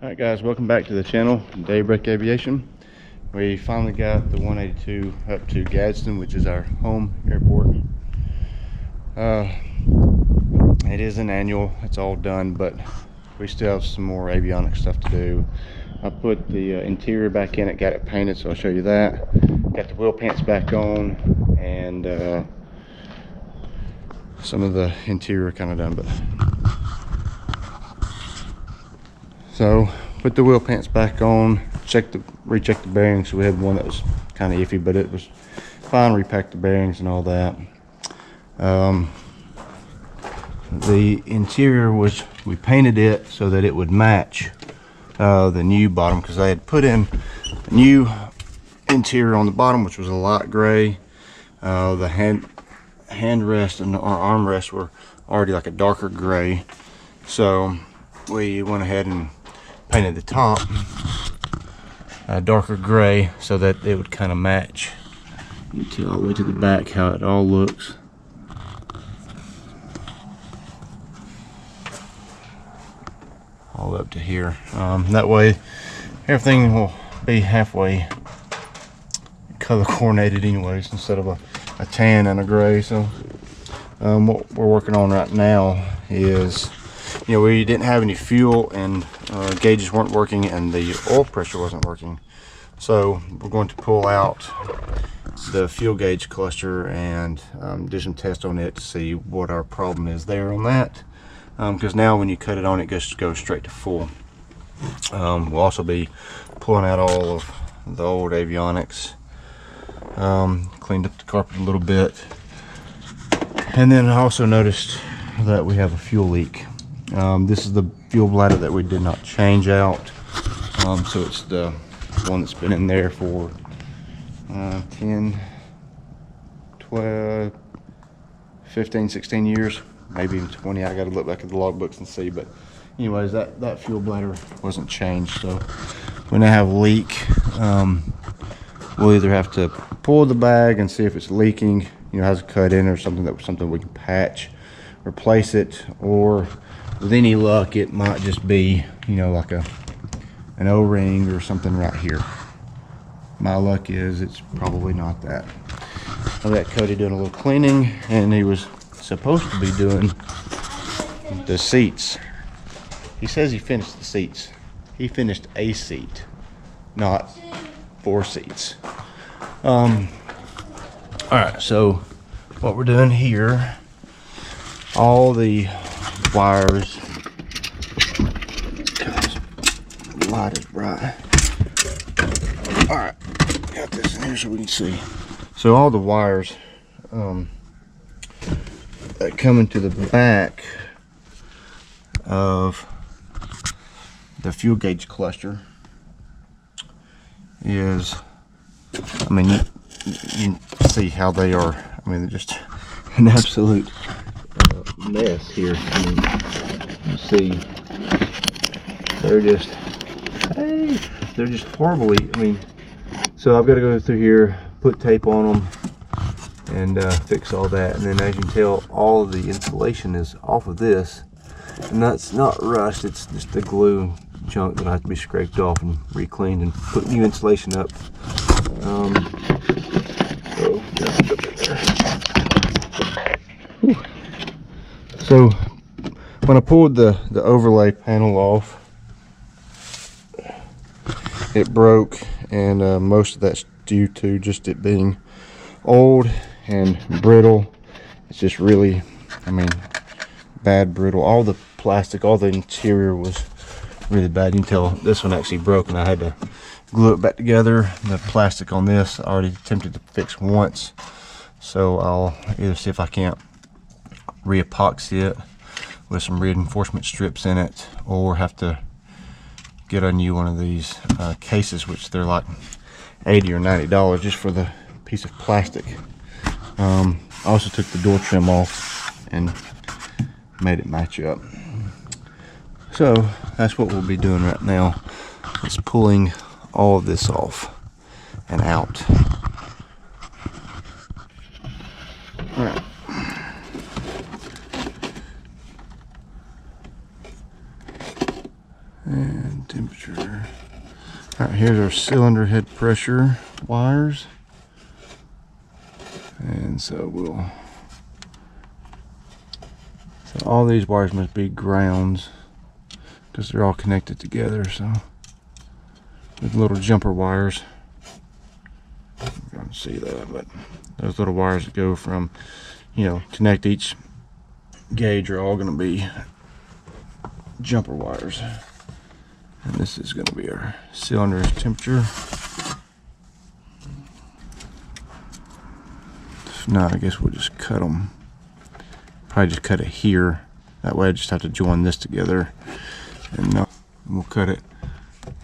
Alright guys, welcome back to the channel, Daybreak Aviation. We finally got the 182 up to Gadsden, which is our home airport. It is an annual, it's all done, but we still have some more avionics stuff to do. I put the interior back in it, got it painted, so I'll show you that. Got the wheel pants back on, and some of the interior kind of done, but so put the wheel pants back on, recheck the bearings. We had one that was kind of iffy, but it was fine. Repacked the bearings and all that. The interior was, we painted it so that it would match the new bottom, because I had put in a new interior on the bottom, which was a light gray. The handrest and our armrests were already like a darker gray, so we went ahead and painted the top a darker gray so that it would kind of match. You can see all the way to the back how it all looks. All up to here. That way everything will be halfway color coordinated anyways, instead of a tan and a gray. So what we're working on right now is, you know, we didn't have any fuel, and gauges weren't working, and the oil pressure wasn't working. So we're going to pull out the fuel gauge cluster and do some tests on it to see what our problem is there on that. Because now when you cut it on, it just goes straight to full. We'll also be pulling out all of the old avionics, cleaned up the carpet a little bit, and then I also noticed that we have a fuel leak. This is the fuel bladder that we did not change out, so it's the one that's been in there for 10, 12, 15, 16 years, maybe even 20. I gotta look back at the logbooks and see, but anyways, that fuel bladder wasn't changed. So when I have a leak, we'll either have to pull the bag and see if it's leaking, you know, has a cut in or something we can patch, replace it, or with any luck it might just be, you know, like an O-ring or something right here. My luck is it's probably not that. I got Cody doing a little cleaning, and he was supposed to be doing the seats. He says he finished the seats. He finished a seat, not 4 seats. All right, so what we're doing here, all the wires, the light is bright. All right, got this in here so we can see. So all the wires that come into the back of the fuel gauge cluster is, I mean, you can see how they are. I mean, they're just an absolute mess here. I mean, you see, they're just, hey, they're just horribly, I mean, so I've got to go through here, put tape on them, and fix all that. And then, as you can tell, all of the insulation is off of this, and that's not rust, it's just the glue chunk that has to be scraped off and re-cleaned and put new insulation up. So when I pulled the overlay panel off, it broke, and most of that's due to just it being old and brittle. It's just really, I mean, bad brittle. All the plastic, all the interior was really bad. You can tell this one actually broke, and I had to glue it back together. The plastic on this I already attempted to fix once, so I'll either see if I can't re-epoxy it with some reinforcement strips in it, or have to get a new one of these cases, which they're like $80 or $90 just for the piece of plastic. I also took the door trim off and made it match up. So that's what we'll be doing right now, is pulling all of this off and out. All right. And temperature. All right, here's our cylinder head pressure wires. And so all these wires must be grounds because they're all connected together. So with little jumper wires, you can see that, but those little wires that go from, connect each gauge are all going to be jumper wires. And this is going to be our cylinder temperature. If not, I guess we'll just cut them. Probably just cut it here. That way I just have to join this together. And we'll cut it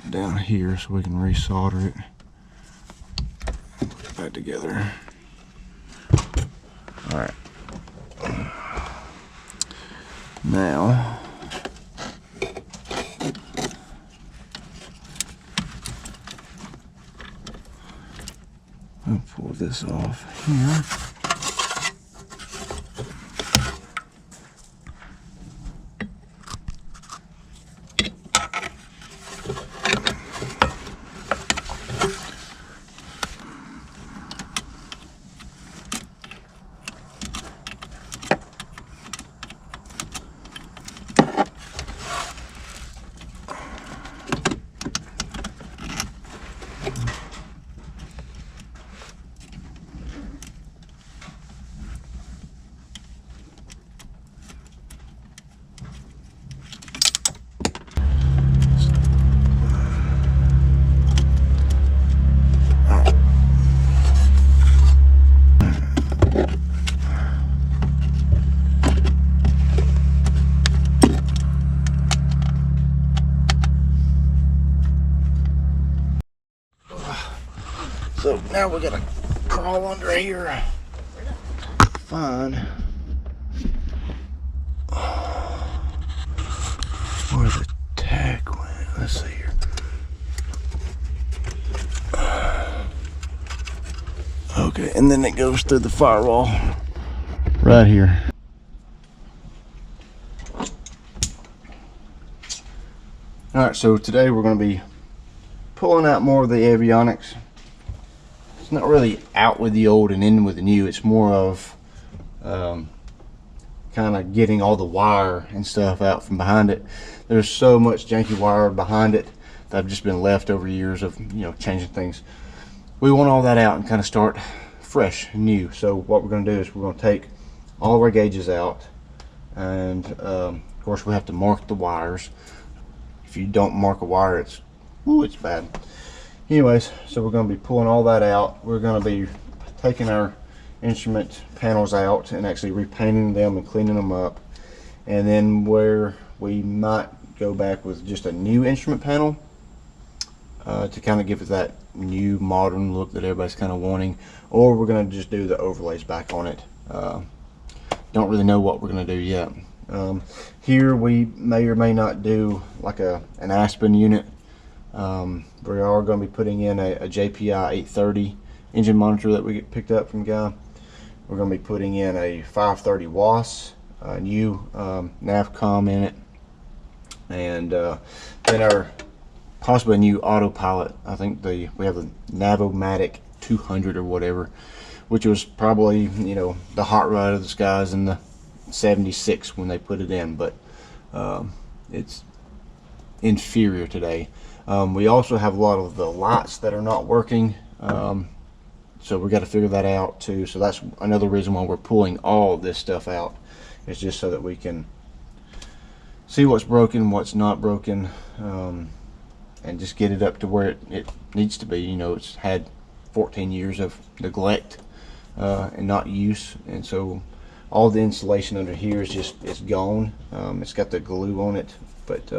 down here so we can resolder it. Put it back together. Alright. Now, I'll pull this off here. So now we gotta crawl under here, find where the tag went. Let's see here. Okay, and then it goes through the firewall right here. All right, so today we're going to be pulling out more of the Avionics. It's not really out with the old and in with the new. It's more of kind of getting all the wire and stuff out from behind it. There's so much janky wire behind it that I've just been left over years of changing things. We want all that out and kind of start fresh and new. So what we're going to do is we're going to take all of our gauges out, and of course we have to mark the wires. If you don't mark a wire, it's bad. Anyways, so we're going to be pulling all that out. We're going to be taking our instrument panels out and actually repainting them and cleaning them up. And then where we might go back with just a new instrument panel to kind of give it that new modern look that everybody's kind of wanting, or we're going to just do the overlays back on it. Don't really know what we're going to do yet. Here we may or may not do like an Aspen unit. We are going to be putting in a JPI 830 engine monitor that we picked up from a guy. We're going to be putting in a 530 WAS, a new Navcom in it, and then our possibly a new autopilot. I think we have the Navomatic 200 or whatever, which was probably the hot rod of the skies in the 76 when they put it in, but it's inferior today. We also have a lot of the lights that are not working, so we got to figure that out too. So that's another reason why we're pulling all this stuff out. It's just so that we can see what's broken, what's not broken, and just get it up to where it needs to be. It's had 14 years of neglect and not use, and so all the insulation under here is it's gone. It's got the glue on it, but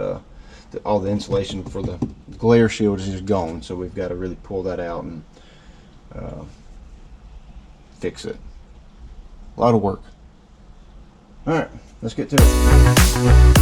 all the insulation for the glare shield is just gone, so we've got to really pull that out and fix it. A lot of work. All right, let's get to it.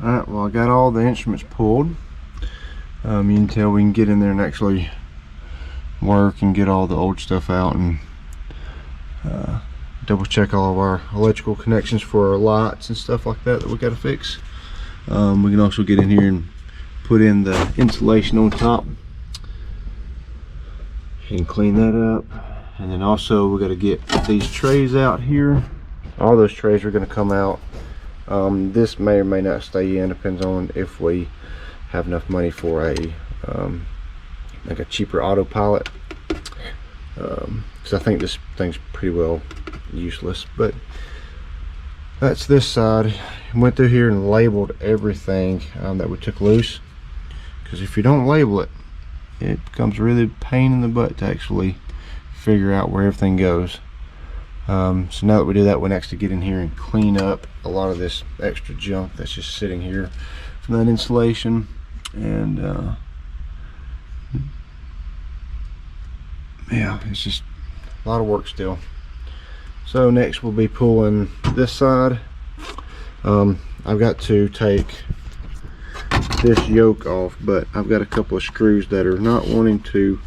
Alright, well I got all the instruments pulled. You can tell we can get in there and actually work and get all the old stuff out and double check all of our electrical connections for our lights and stuff like that we got to fix. We can also get in here and put in the insulation on top and clean that up. And then also we got to get these trays out here. All those trays are going to come out. This may or may not stay in, depends on if we have enough money for a like a cheaper autopilot, because I think this thing's pretty well useless. But that's this side. Went through here and labeled everything that we took loose, because if you don't label it, it becomes really pain in the butt to actually figure out where everything goes. So now that we do that, we next to get in here and clean up a lot of this extra junk that's just sitting here from that insulation. And yeah, it's just a lot of work still. So next we'll be pulling this side. I've got to take this yoke off, but I've got a couple of screws that are not wanting to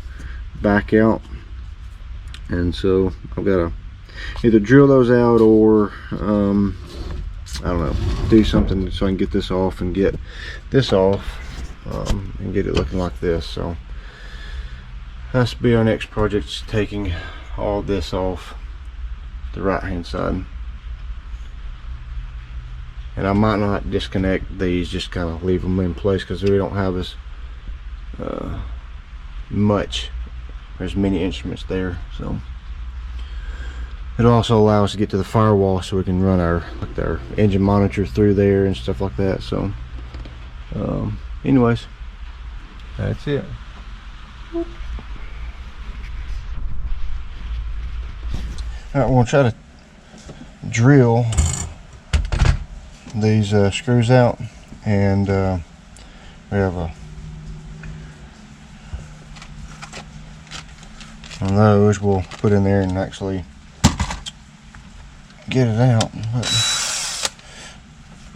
back out, and so I've got to either drill those out or I don't know, do something so I can get this off and get this off, and get it looking like this. So that's to be our next project, is taking all this off the right hand side. And I might not disconnect these, just kind of leave them in place, because we don't have as many instruments there. So it'll also allow us to get to the firewall, so we can run our engine monitor through there and stuff like that. So anyways, that's it. Alright, we'll try to drill these screws out, and we have one of those we'll put in there and actually get it out. But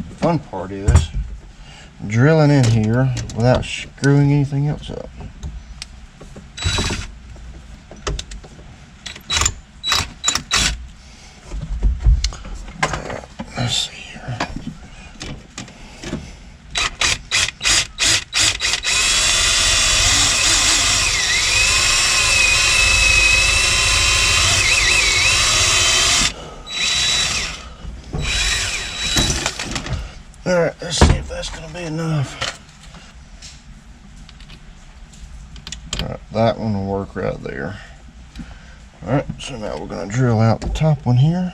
the fun part is drilling in here without screwing anything else up. Let's see here. Alright, let's see if that's going to be enough. Alright, that one will work right there. Alright, so now we're going to drill out the top one here.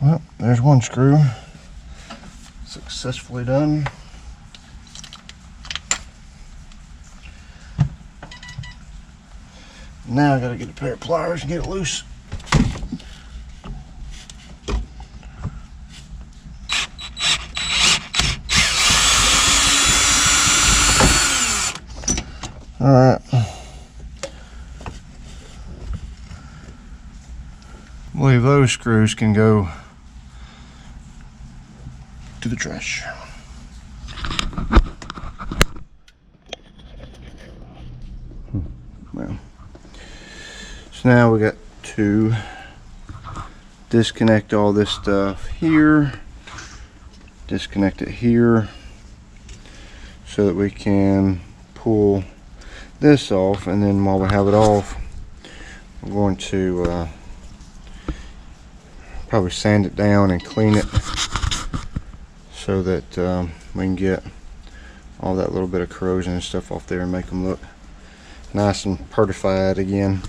Well, there's one screw successfully done. Now I gotta get a pair of pliers and get it loose. All right. I believe those screws can go to the trash. Well, so now we got to disconnect all this stuff here, disconnect it here, so that we can pull this off. And then while we have it off, we're going to probably sand it down and clean it, so that we can get all that little bit of corrosion and stuff off there and make them look nice and certified again.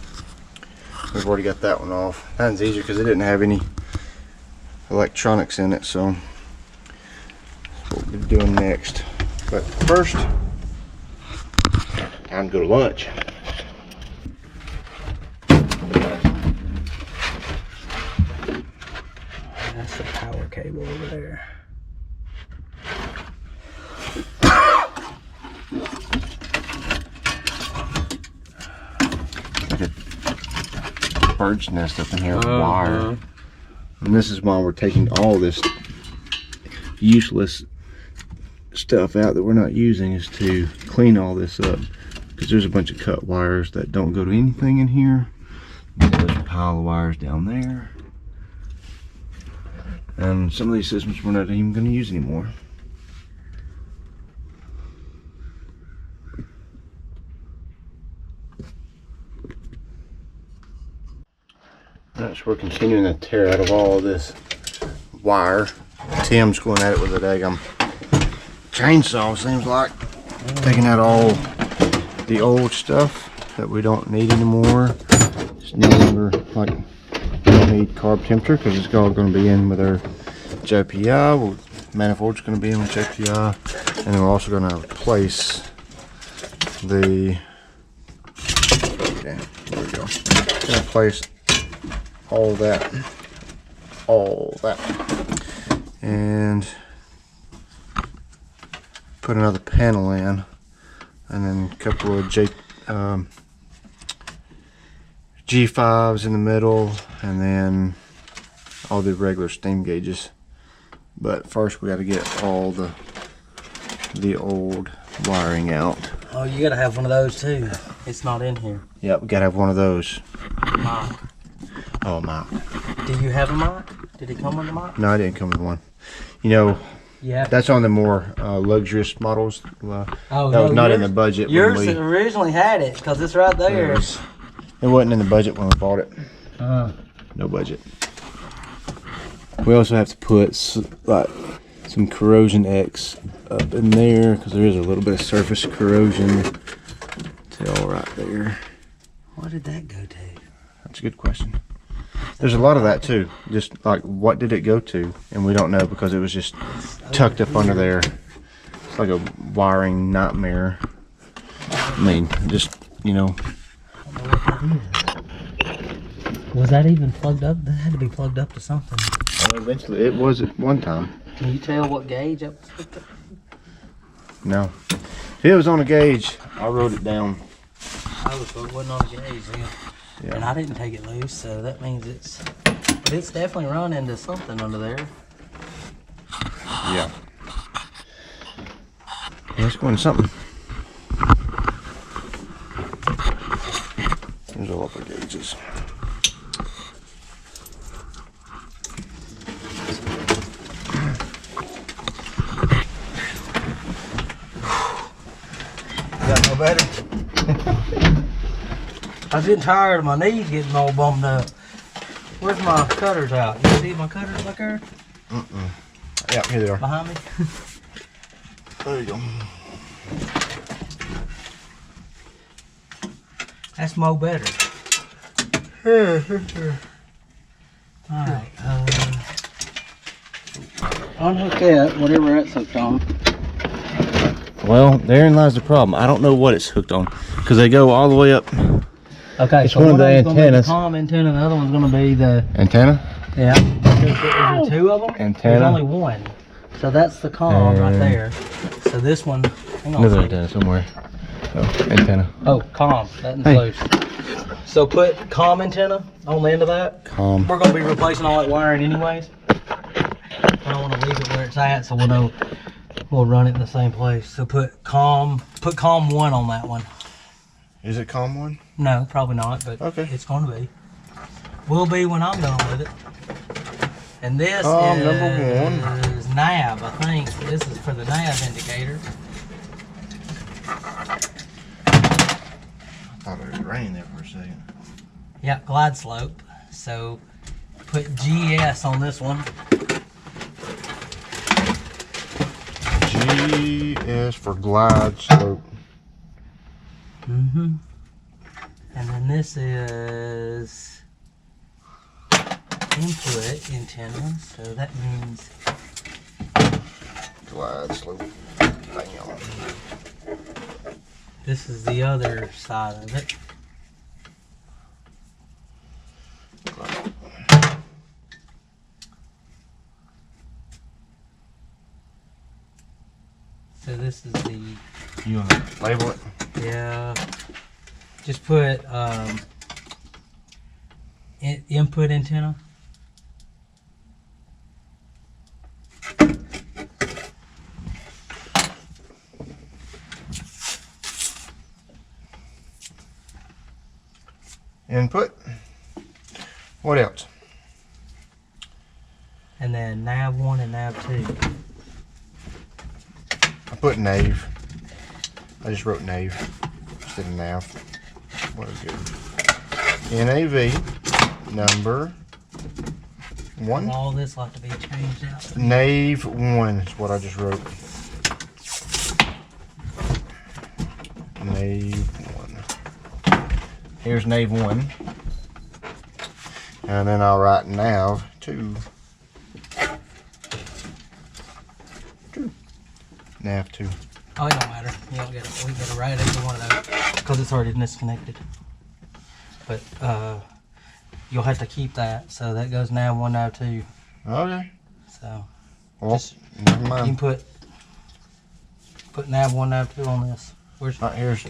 We've already got that one off. That one's easier because it didn't have any electronics in it, so that's what we'll be doing next. But first, time to go to lunch. That's the power cable over there. Like a bird's nest up in here with wire. And this is why we're taking all this useless stuff out that we're not using, is to clean all this up, because there's a bunch of cut wires that don't go to anything in here. There's a pile of wires down there, and some of these systems we're not even going to use anymore. So we're continuing to tear out of all of this wire. Tim's going at it with a daggum chainsaw, seems like. Taking out all the old stuff that we don't need anymore. It's no longer, like, we don't need carb temperature because it's all going to be in with our JPI. Manifold's going to be in with JPI. And then we're also going to replace the, there we go. Going to replace all that, and put another panel in, and then a couple of G5s in the middle, and then all the regular steam gauges. But first we got to get all the old wiring out. Oh, you gotta have one of those too. It's not in here. Yep, we gotta have one of those. Mic. Oh, mic. Do you have a mic? Did it come with a mic? No, I didn't come with one. You know, yeah, that's on the more luxurious models. Oh, that was not in the budget. Yours originally had it because it's right there. It wasn't in the budget when we bought it. No budget. We also have to put some corrosion X up in there because there is a little bit of surface corrosion tail right there. What did that go to? That's a good question. There's a lot of that too. Just like, what did it go to? And we don't know because it was just tucked up under there. It's like a wiring nightmare. I mean, just, you know. Was that even plugged up? That had to be plugged up to something. Eventually, it was at one time. Can you tell what gauge that was hooked up? No. If it was on a gauge, I wrote it down. Oh, so it wasn't on a gauge, yeah. And I didn't take it loose, so that means it's definitely run into something under there. Yeah. Let's go into something. There's all of our gauges. Got no better. I was getting tired of my knees getting all bummed up. Where's my cutters out? You see my cutters back there? Yeah, here they are. Behind me? There you go. That's mo better. Alright, unhook that, whatever that's hooked on. Well, therein lies the problem. I don't know what it's hooked on because they go all the way up. Okay, it's so one of the one's gonna be antennas. the comm antenna, and the other one's going to be the Antenna? Yeah. Is there two of them? Antenna. There's only one. So that's the comm right there. So this one, hang on. Another antenna somewhere. Oh, antenna. Oh, comm. That includes. So put comm antenna on the end of that. Comm. We're going to be replacing all that wiring anyways. I don't want to leave it where it's at, so we'll know we'll run it in the same place. So put comm 1 on that one. Is it comm 1? No, probably not, but okay. It's going to be. Will be when I'm done with it. And this number 1 is nav, I think. This is for the nav indicator. I thought it was raining there for a second. Yeah, glide slope. So put GS on this one. G is for glide slope. And then this is input antenna, so that means Glide slope. Damn. this is the other side of it. So this is the, You want to label it? yeah, just put input antenna. Input. What else? And then nav 1 and nav 2. I put nave. I just wrote nave instead of nav. What is good? NAV number 1. All this will have to be changed out. Nave 1 is what I just wrote. Nave 1. Here's nave 1. And then I'll write nav 2. Nav 2. Oh, it don't matter. You don't get it. We gotta write every one of those because it's already disconnected. But you'll have to keep that. So that goes nav 1, nav 2. Okay. So Well, just, never you can mind. put nav 1, nav 2 on this. Where's Right, here's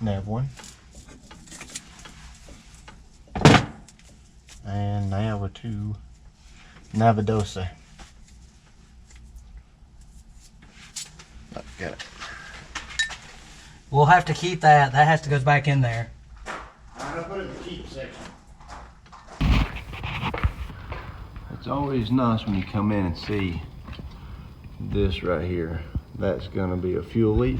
nav 1. And nav 2. Navadose. Got it. We'll have to keep that. That has to go back in there. I'm gonna put it in the keep section. It's always nice when you come in and see this right here. That's gonna be a fuel leak.